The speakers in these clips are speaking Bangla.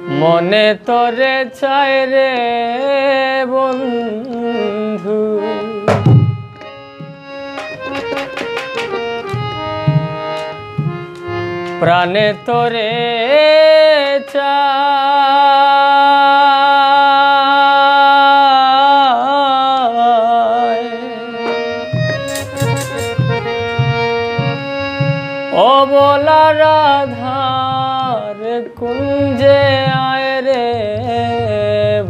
মনে তোরে চায় রে বন্ধু, প্রাণে তোরে চায়। অবলা রাধার কুঞ্জে আয় রে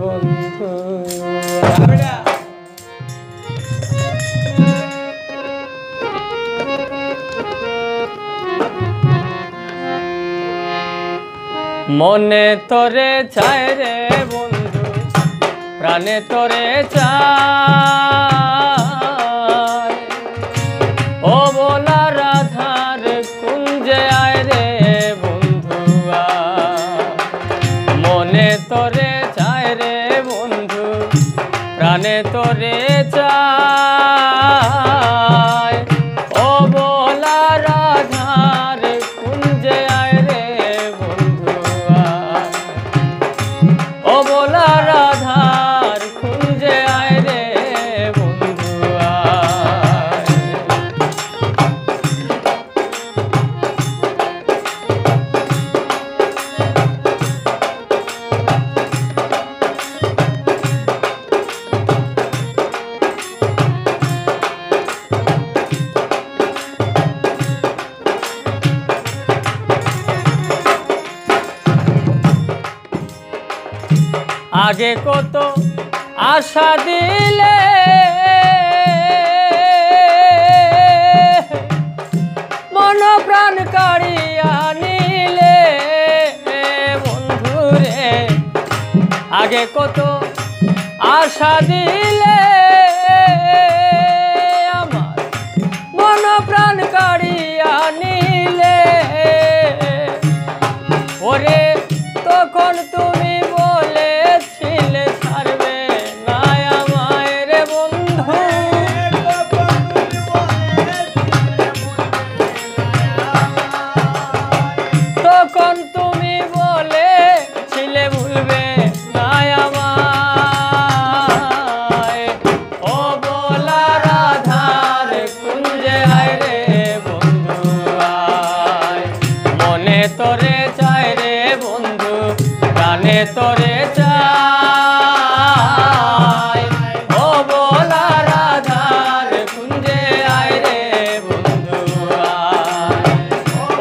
বন্ধু, মনে তোরে চায় রে বন্ধু, প্রাণে তোরে চায়। ও বলা রাধার কুঞ্জে আয় রে বন্ধু, মনে তোরে চায় রে বন্ধু, প্রাণে তোরে চায়। ও বলা রাধার কুঞ্জে আয় রে বন্ধু, ও বলা রাধার কুঞ্জে আয় রে বন্ধু। আগে কত আশা দিলে, মন প্রাণ কাড়িয়া নিলে বন্ধুরে। আগে কত আশা দিলে, আমার মন প্রাণ কাড়িয়া নিলে। ওরে তখন তুমি বলেছিলে ছাড়বে না আমায় রে বন্ধু, তখন তুমি বলেছিলে ভুলবে না আমায়। ও বলা রাধার কুঞ্জে আয় রে বন্ধু, আয় মনে তোরে চায় রে বন্ধু, প্রাণে তোরে চায়। ও বলা রাধার কুঞ্জে আয় রে বন্ধু, আয়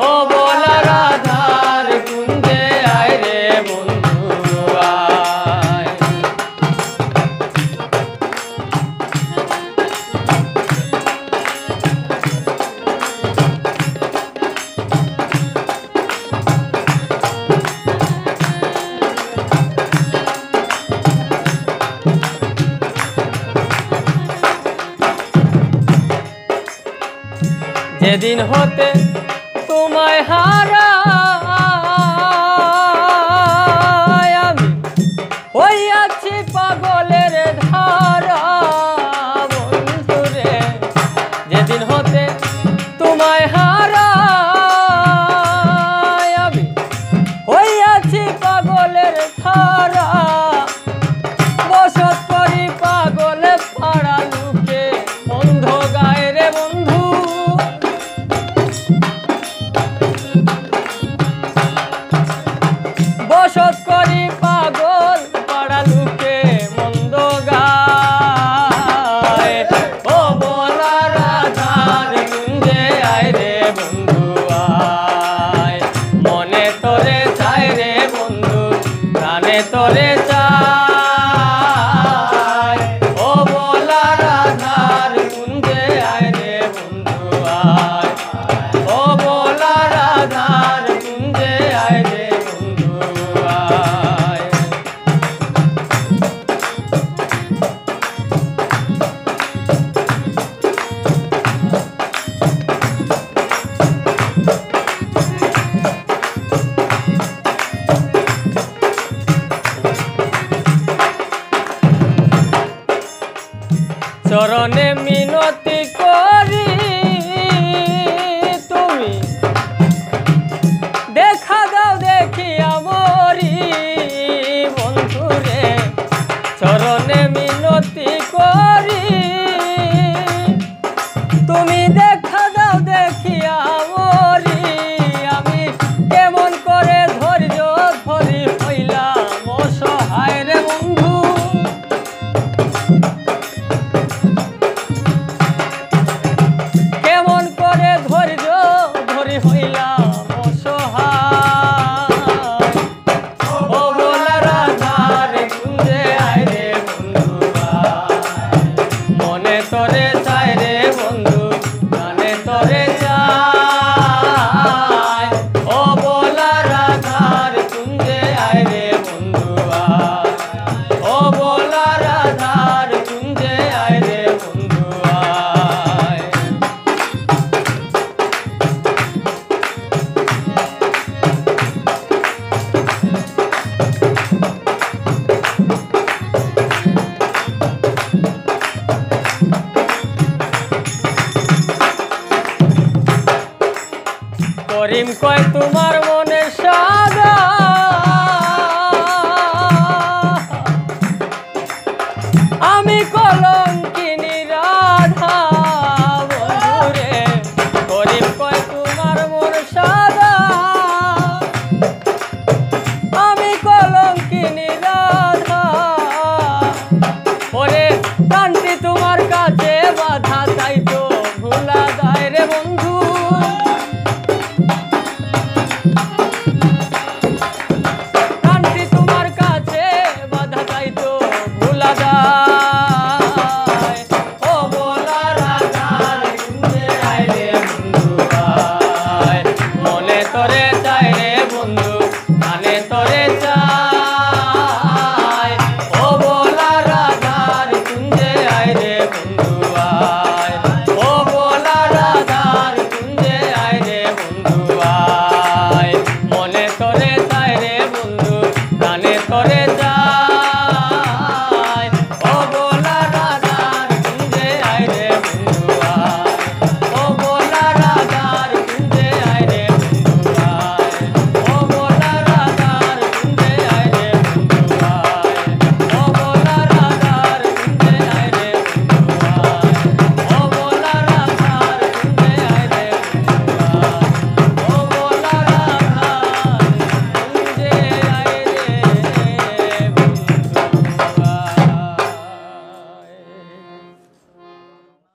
ও বলা রাধার কুঞ্জে আয় রে বন্ধু, আয়। যেদিন হতে তোমায় হারাই, আমি হইয়াছি পাগলের ধারা বন্ধুরে। যেদিন হতে তোমায় হারাই, আমি হইয়াছি পাগলের ধারা। বসত করি পাগলে পাড়া লুকে বন্ধ গায় রে বন্ধু, বসত করি পাগল পাড়া লুকে মন্দ গায়। ও বলা রাধার কুঞ্জে আয় রে বন্ধু, আয় মনে তোরে চায় রে বন্ধু, প্রাণে তোরে চায়। ও বলা রাধার কুঞ্জে আয় রে বন্ধু, আয় ও বলা রাধার কুঞ্জে আয় রে বন্ধু, আয়। করিম কয় তোমার মনে সাদা আমি কলঙ্কিনী রাধা বন্ধুরে করিম কয় তোমার মন সাদা আমি কলঙ্কিনী রাধা ওরে কান্তি তোমার কাছে বাধা তাই তো ভুলা যায় রে বন্ধু কান্তি তোমার কাছে বাধা তাই তো ভুলা যায় ও বোলা রাধার গুঞ্জে আয় রে বন্ধু আয় মনে তোরে চায় রে বন্ধু কানে তোরে চায়